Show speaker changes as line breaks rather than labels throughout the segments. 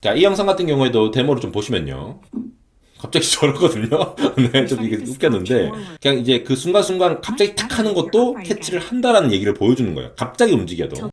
자, 이 영상 같은 경우에도 데모를 좀 보시면요. 갑자기 저러거든요. 네, 좀 이게 웃겼는데, 그냥 이제 그 순간순간 갑자기 탁 하는 것도 캐치를 한다라는 얘기를 보여주는 거예요. 갑자기 움직여도.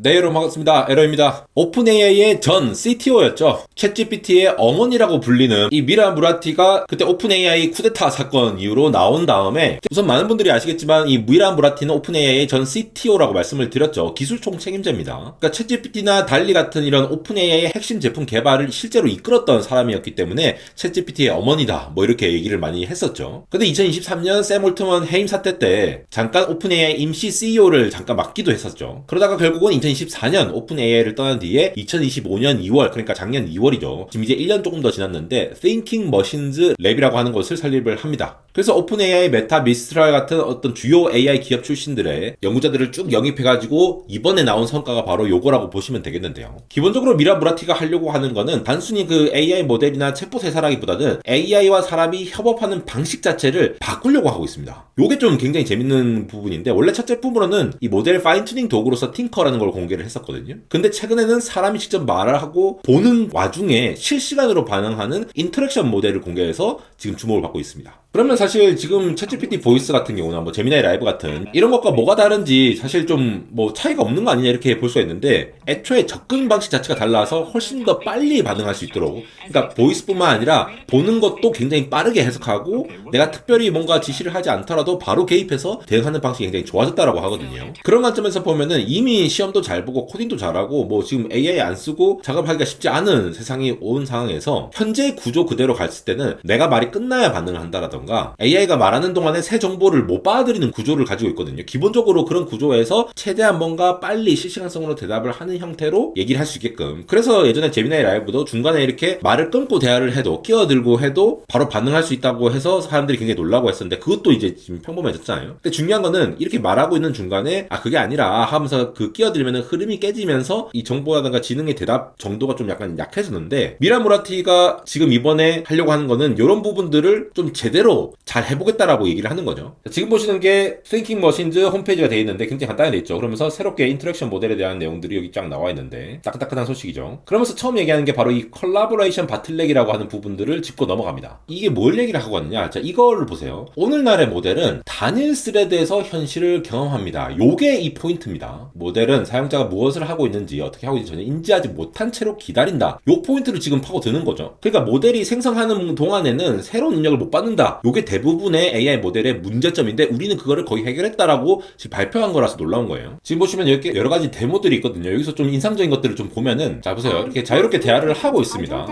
네, 여러분 반갑습니다. 에러입니다. 오픈AI의 전 CTO였죠. 챗GPT의 어머니라고 불리는 이 미라 무라티가 그때 오픈AI 쿠데타 사건 이후로 나온 다음에, 우선 많은 분들이 아시겠지만 이 미라 무라티는 오픈AI의 전 CTO라고 말씀을 드렸죠. 기술총 책임자입니다. 그러니까 챗GPT나 달리 같은 이런 오픈AI의 핵심 제품 개발을 실제로 이끌었던 사람이었기 때문에 챗GPT의 어머니다 뭐 이렇게 얘기를 많이 했었죠. 근데 2023년 샘 올트먼 해임 사태 때 잠깐 오픈AI 임시 CEO를 잠깐 맡기도 했었죠. 그러다가 결국은 2024년 오픈AI를 떠난 뒤에 2025년 2월, 그러니까 작년 2월이죠. 지금 이제 1년 조금 더 지났는데 Thinking Machines Lab이라고 하는 곳을 설립을 합니다. 그래서 오픈AI, 메타, 미스트랄 같은 어떤 주요 AI 기업 출신들의 연구자들을 쭉 영입해가지고 이번에 나온 성과가 바로 요거라고 보시면 되겠는데요. 기본적으로 미라 무라티가 하려고 하는 거는 단순히 그 AI 모델이나 챗봇 회사라기보다는 AI와 사람이 협업하는 방식 자체를 바꾸려고 하고 있습니다. 요게 좀 굉장히 재밌는 부분인데, 원래 첫 제품으로는 이 모델 파인 튜닝 도구로서 팅커라는 걸 공개를 했었거든요. 근데 최근에는 사람이 직접 말을 하고 보는 와중에 실시간으로 반응하는 인터랙션 모델을 공개해서 지금 주목을 받고 있습니다. 그러면 사실 지금 챗GPT 보이스 같은 경우나 뭐 제미나이 라이브 같은 이런 것과 뭐가 다른지 사실 좀 뭐 차이가 없는 거 아니냐 이렇게 볼 수가 있는데, 애초에 접근 방식 자체가 달라서 훨씬 더 빨리 반응할 수 있도록, 그러니까 보이스뿐만 아니라 보는 것도 굉장히 빠르게 해석하고 내가 특별히 뭔가 지시를 하지 않더라도 바로 개입해서 대응하는 방식이 굉장히 좋아졌다라고 하거든요. 그런 관점에서 보면은 이미 시험도 잘 보고 코딩도 잘하고 뭐 지금 AI 안 쓰고 작업하기가 쉽지 않은 세상이 온 상황에서 현재 구조 그대로 갔을 때는 내가 말이 끝나야 반응을 한다라던가 AI가 말하는 동안에 새 정보를 못 받아들이는 구조를 가지고 있거든요. 기본적으로 그런 구조에서 최대한 뭔가 빨리 실시간성으로 대답을 하는 형태로 얘기를 할 수 있게끔. 그래서 예전에 제미나이 라이브도 중간에 이렇게 말을 끊고 대화를 해도, 끼어들고 해도 바로 반응할 수 있다고 해서 사람들이 굉장히 놀라고 했었는데, 그것도 이제 지금 평범해졌잖아요. 근데 중요한 거는 이렇게 말하고 있는 중간에 그게 아니라 하면서 그 끼어들면은 흐름이 깨지면서 이 정보라든가 지능의 대답 정도가 좀 약간 약해졌는데, 미라 무라티가 지금 이번에 하려고 하는 거는 이런 부분들을 좀 제대로 잘 해보겠다라고 얘기를 하는 거죠. 지금 보시는 게 Thinking Machines 홈페이지가 되어 있는데 굉장히 간단하게 되어 있죠. 그러면서 새롭게 인터랙션 모델에 대한 내용들이 여기 쫙 나와 있는데 따끈따끈한 소식이죠. 그러면서 처음 얘기하는 게 바로 이 컬라보레이션 바틀렉이라고 하는 부분들을 짚고 넘어갑니다. 이게 뭘 얘기를 하고 왔느냐? 자, 이거를 보세요. 오늘날의 모델은 단일 스레드에서 현실을 경험합니다. 요게 이 포인트입니다. 모델은 사용자가 무엇을 하고 있는지, 어떻게 하고 있는지 전혀 인지하지 못한 채로 기다린다. 요 포인트를 지금 파고드는 거죠. 그러니까 모델이 생성하는 동안에는 새로운 입력을 못 받는다. 요게 대부분의 AI 모델의 문제점인데 우리는 그거를 거의 해결했다라고 지금 발표한 거라서 놀라운 거예요. 지금 보시면 이렇게 여러 가지 데모들이 있거든요. 여기서 좀 인상적인 것들을 좀 보면은, 자 보세요. 이렇게 자유롭게 대화를 하고 있습니다.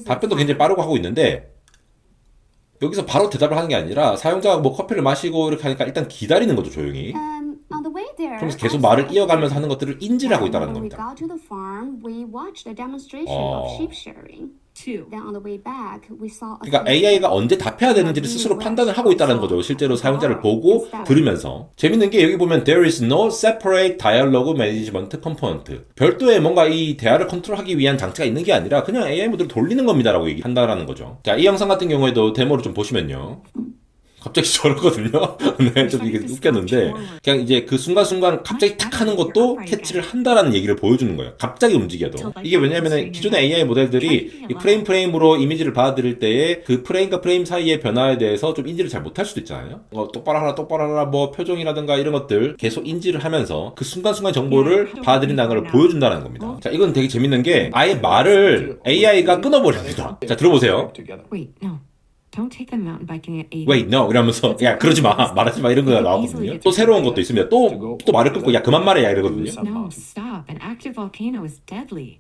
답변도 굉장히 빠르고 하고 있는데, 여기서 바로 대답을 하는 게 아니라 사용자가 뭐 커피를 마시고 이렇게 하니까 일단 기다리는 거죠, 조용히. 그러면서 계속 말을 이어가면서 하는 것들을 인지를 하고 있다는 겁니다. 그러니까 AI가 언제 답해야 되는지를 스스로 판단을 하고 있다는 거죠. 실제로 사용자를 보고 들으면서. 재밌는 게 여기 보면 There is no separate dialogue management component. 별도의 뭔가 이 대화를 컨트롤하기 위한 장치가 있는 게 아니라 그냥 AI 모드를 돌리는 겁니다라고 얘기한다라는 거죠. 자, 이 영상 같은 경우에도 데모를 좀 보시면요. 갑자기 저러거든요. 네, 좀 이게 웃겼는데, 그냥 이제 그 순간순간 갑자기 탁 하는 것도 캐치를 한다라는 얘기를 보여주는 거예요. 갑자기 움직여도. 이게 왜냐면은 기존의 AI 모델들이 이 프레임으로 이미지를 받아들일 때에 그 프레임과 프레임 사이의 변화에 대해서 좀 인지를 잘 못할 수도 있잖아요. 똑바로 하라, 뭐 표정이라든가 이런 것들 계속 인지를 하면서 그 순간순간 정보를 받아들인다는 걸 보여준다는 겁니다. 자, 이건 되게 재밌는 게 아예 말을 AI가 끊어버립니다. 자, 들어보세요.
Don't take them mountain biking at 8.
Wait, no. 이러면서 야, 그러지 마. 말하지 마. 이런 거가 나오거든요. 또 새로운 것도 있습니다. 또 말을 끊고 야, 그만 말해. 야, 이러거든요.
No, stop. An active volcano is deadly.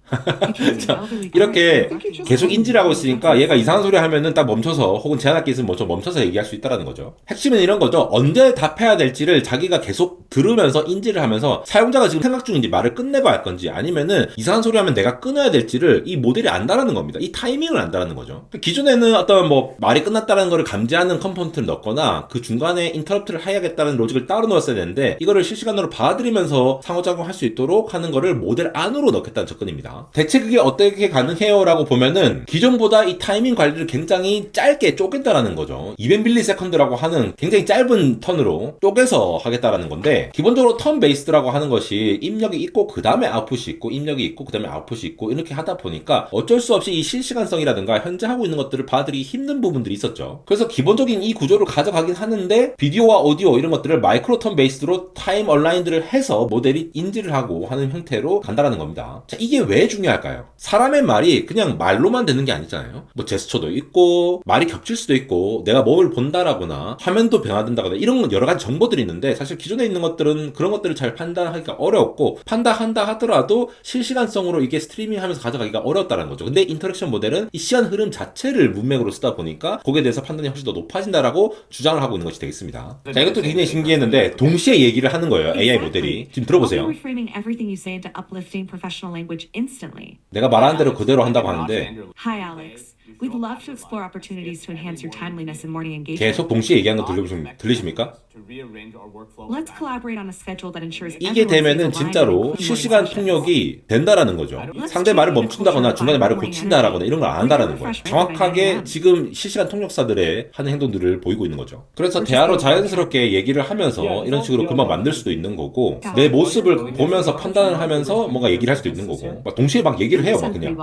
자, 이렇게 계속 인지를 하고 있으니까 얘가 이상한 소리 하면은 딱 멈춰서, 혹은 제한할 게 있으면 멈춰서 얘기할 수 있다는 거죠. 핵심은 이런 거죠. 언제 답해야 될지를 자기가 계속 들으면서 인지를 하면서, 사용자가 지금 생각 중인지 말을 끝내고 할 건지 아니면은 이상한 소리 하면 내가 끊어야 될지를 이 모델이 안다라는 겁니다. 이 타이밍을 안다라는 거죠. 기존에는 어떤 뭐 말이 끝났다는 걸 감지하는 컴포넌트를 넣거나 그 중간에 인터럽트를 해야겠다는 로직을 따로 넣었어야 되는데 이거를 실시간으로 봐드리면서 상호작용할 수 있도록 하는 거를 모델 안으로 넣겠다는 접근입니다. 대체 그게 어떻게 가능해요? 라고 보면은 기존보다 이 타이밍 관리를 굉장히 짧게 쪼갠다라는 거죠. 200ms라고 하는 굉장히 짧은 턴으로 쪼개서 하겠다라는 건데 기본적으로 턴 베이스드라고 하는 것이 입력이 있고 그 다음에 아웃풋이 있고 입력이 있고 그 다음에 아웃풋이 있고 이렇게 하다 보니까 어쩔 수 없이 이 실시간성이라든가 현재 하고 있는 것들을 봐드리기 힘든 부분들이 있었죠. 그래서 기본적인 이 구조를 가져가긴 하는데 비디오와 오디오 이런 것들을 마이크로 턴 베이스로 타임 얼라인드를 해서 모델이 인지를 하고 하는 형태로 간다라는 겁니다. 자, 이게 왜 중요할까요? 사람의 말이 그냥 말로만 되는 게 아니잖아요. 뭐 제스처도 있고 말이 겹칠 수도 있고 내가 뭘 본다라거나 화면도 변화된다거나 이런 여러 가지 정보들이 있는데 사실 기존에 있는 것들은 그런 것들을 잘 판단하기가 어렵고 판단한다 하더라도 실시간성으로 이게 스트리밍하면서 가져가기가 어렵다는 거죠. 근데 인터랙션 모델은 이 시간 흐름 자체를 문맥으로 쓰다 보니까 거기에 대해서 판단이 훨씬 더 높아진다라고 주장을 하고 있는 것이 되겠습니다. 자, 이것도 굉장히 신기했는데 동시에 얘기를 하는 거예요. AI 모델이. 지금 들어보세요.
Reframing everything you say into uplifting professional language instantly.
내가 말하는 대로 그대로 한다고 하는데
Hi, Alex. We'd love to explore opportunities to enhance your timeliness and morning engagement.
계속 동시에 얘기하는 거 들리십니까?
Let's collaborate on a schedule that ensures
이게
everyone
되면은
stays aligned
진짜로
with the
실시간
morning
통역이 된다라는 거죠. 상대 말을 멈춘다거나 중간에 말을 고친다라거나 이런 걸 안 한다라는 거예요. 정확하게 지금 실시간 통역사들의 하는 행동들을 보이고 있는 거죠. 그래서 대화로 자연스럽게 얘기를 하면서 이런 식으로 금방 만들 수도 있는 거고 내 모습을 보면서 판단을 하면서 뭔가 얘기를 할 수도 있는 거고 막 동시에 막 얘기를 해요. 막 그냥.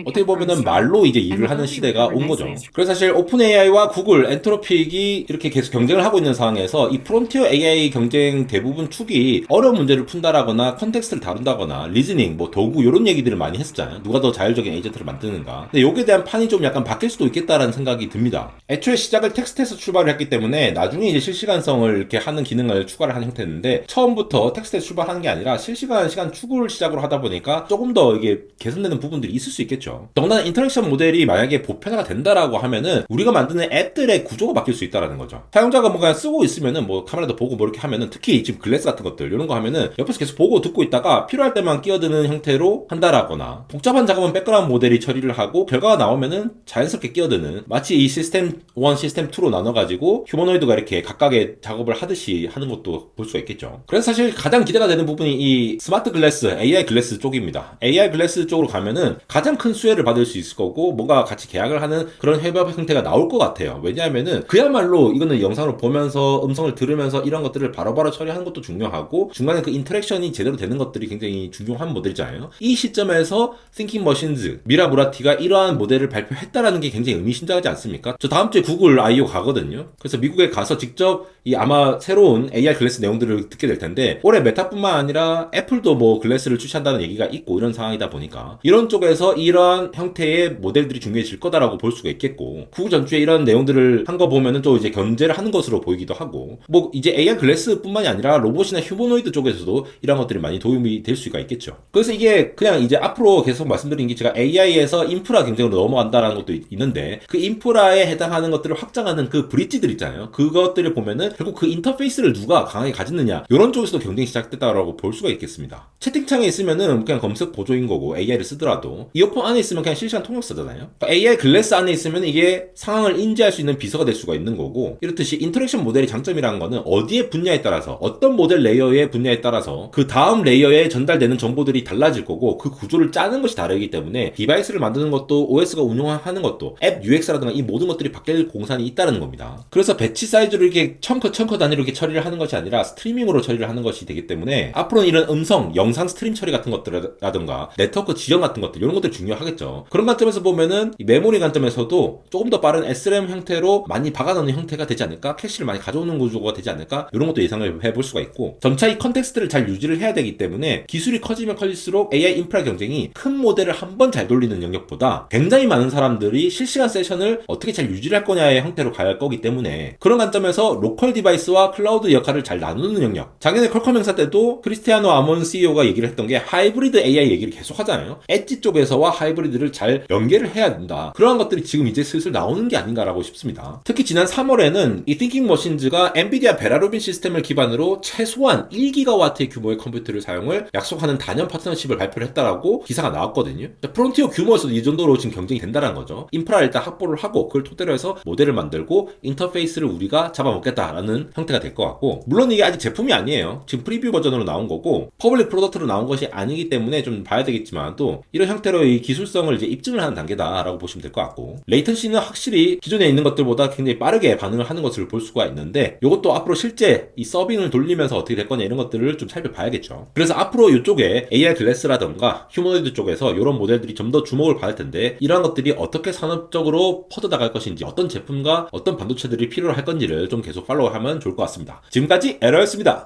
어떻게 보면은 말로 이제 일을 하는 시대가 온 거죠. 그래서 사실 오픈 AI와 구글, 엔트로픽이 이렇게 계속 경쟁을 하고 있는 상황에서 이 프론티어 AI 경쟁 대부분 축이 어려운 문제를 푼다라거나 컨텍스트를 다룬다거나 리즈닝, 뭐 도구 이런 얘기들을 많이 했었잖아요. 누가 더 자율적인 에이전트를 만드는가. 근데 여기에 대한 판이 좀 약간 바뀔 수도 있겠다라는 생각이 듭니다. 애초에 시작을 텍스트에서 출발을 했기 때문에 나중에 이제 실시간성을 이렇게 하는 기능을 추가를 한 형태였는데 처음부터 텍스트에서 출발하는 게 아니라 실시간 시간 추구를 시작으로 하다 보니까 조금 더 이게 개선되는 부분들이 있을 수 있겠죠. 더군다나 인터랙션 모델이 만약에 보편화가 된다라고 하면은 우리가 만드는 앱들의 구조가 바뀔 수 있다라는 거죠. 사용자가 뭔가 쓰고 있으면은 뭐 카메라도 보고 뭐 이렇게 하면은 특히 지금 글래스 같은 것들 이런 거 하면은 옆에서 계속 보고 듣고 있다가 필요할 때만 끼어드는 형태로 한다라거나 복잡한 작업은 백그라운드 모델이 처리를 하고 결과가 나오면은 자연스럽게 끼어드는 마치 이 시스템 1, 시스템 2로 나눠가지고 휴머노이드가 이렇게 각각의 작업을 하듯이 하는 것도 볼 수가 있겠죠. 그래서 사실 가장 기대가 되는 부분이 이 스마트 글래스, AI 글래스 쪽입니다. AI 글래스 쪽으로 가면은 가장 큰 수혜를 받을 수 있을 거고 뭔가 같이 계약을 하는 그런 협업 형태가 나올 것 같아요. 왜냐하면은 그야말로 이거는 영상으로 보면서 음성을 들으면서 이런 것들을 바로바로 처리하는 것도 중요하고 중간에 그 인터랙션이 제대로 되는 것들이 굉장히 중요한 모델이잖아요. 이 시점에서 Thinking Machines, 미라 무라티가 이러한 모델을 발표했다라는 게 굉장히 의미심장하지 않습니까? 저 다음 주에 구글 I.O. 가거든요. 그래서 미국에 가서 직접 이 아마 새로운 AI 글래스 내용들을 듣게 될 텐데 올해 메타뿐만 아니라 애플도 뭐 글래스를 출시한다는 얘기가 있고 이런 상황이다 보니까 이런 쪽에서 이러한 형태의 모델들이 중요해질 거다라고 볼 수가 있겠고 구글 전주에 이런 내용들을 한 거 보면은 또 이제 견제를 하는 것으로 보이기도 하고 뭐 이제 AI 글래스뿐만이 아니라 로봇이나 휴머노이드 쪽에서도 이런 것들이 많이 도움이 될 수가 있겠죠. 그래서 이게 그냥 이제 앞으로 계속 말씀드린 게 제가 AI에서 인프라 경쟁으로 넘어간다라는 것도 있는데 그 인프라에 해당하는 것들을 확장하는 그 브릿지들 있잖아요. 그것들을 보면은 결국 그 인터페이스를 누가 강하게 가졌느냐 이런 쪽에서도 경쟁이 시작됐다라고 볼 수가 있겠습니다. 채팅창에 있으면은 그냥 검색 보조인 거고 AI를 쓰더라도 이어폰 안에 있으면 그냥 실시간 통역사잖아요. 그러니까 AI 글래스 안에 있으면 이게 상황을 인지할 수 있는 비서가 될 수가 있는 거고 이렇듯이 인터랙션 모델의 장점이라는 거는 어디의 분야에 따라서 어떤 모델 레이어의 분야에 따라서 그 다음 레이어에 전달되는 정보들이 달라질 거고 그 구조를 짜는 것이 다르기 때문에 디바이스를 만드는 것도 OS가 운영하는 것도 앱 UX라든가 이 모든 것들이 바뀔 공산이 있다는 겁니다. 그래서 배치 사이즈로 이렇게 청커 단위로 이렇게 처리를 하는 것이 아니라 스트리밍으로 처리를 하는 것이 되기 때문에 앞으로는 이런 음성, 영상 스트림 처리 같은 것들이라든가 네트워크 지정 같은 것들 이런 것들 중요하겠죠. 그런 관점에서 보면은 이 메모리 관점에서도 조금 더 빠른 SRAM 형태로 많이 박아놓는 형태가 되지 않을까? 캐시를 많이 가져오는 구조가 되지 않을까? 이런 것도 예상을 해볼 수가 있고 점차 이 컨텍스트를 잘 유지를 해야 되기 때문에 기술이 커지면 커질수록 AI 인프라 경쟁이 큰 모델을 한 번 잘 돌리는 영역보다 굉장히 많은 사람들이 실시간 세션을 어떻게 잘 유지를 할 거냐의 형태로 갈 거기 때문에 그런 관점에서 로컬 디바이스와 클라우드 역할을 잘 나누는 영역. 작년에 퀄컴 행사 때도 크리스티아노 아몬 CEO가 얘기를 했던 게 하이브리드 AI 얘기를 계속 하잖아요. 엣지 엣지 쪽에서와 하이브리드를 잘 연계를 해야 된다. 그러한 것들이 지금 이제 슬슬 나오는 게 아닌가라고 싶습니다. 특히 지난 3월에는 이 띵킹 머신즈가 엔비디아 베라루빈 시스템을 기반으로 최소한 1기가와트의 규모의 컴퓨터를 사용을 약속하는 단연 파트너십을 발표를 했다라고 기사가 나왔거든요. 프론티어 규모에서도 이 정도로 지금 경쟁이 된다는 거죠. 인프라 일단 확보를 하고 그걸 토대로 해서 모델을 만들고 인터페이스를 우리가 잡아먹겠다라는 형태가 될 것 같고, 물론 이게 아직 제품이 아니에요. 지금 프리뷰 버전으로 나온 거고 퍼블릭 프로덕트로 나온 것이 아니기 때문에 좀 봐야 되겠지만 또 이런 형태로 이 기술성을 이제 입증을 하는 단계다라고 보시면 될 것 같고, 레이턴시는 확실히 기존에 있는 것들보다 굉장히 빠르게 반응을 하는 것을 볼 수가 있는데 이것도 앞으로 실제 이 서빙을 돌리면서 어떻게 될 거냐 이런 것들을 좀 살펴봐야겠죠. 그래서 앞으로 이쪽에 AR 글래스라던가 휴머노이드 쪽에서 이런 모델들이 좀 더 주목을 받을 텐데, 이러한 것들이 어떻게 산업적으로 퍼져나갈 것인지, 어떤 제품과 어떤 반도체들이 필요로 할 건지를 좀 계속 팔로우하면 좋을 것 같습니다. 지금까지 에러였습니다.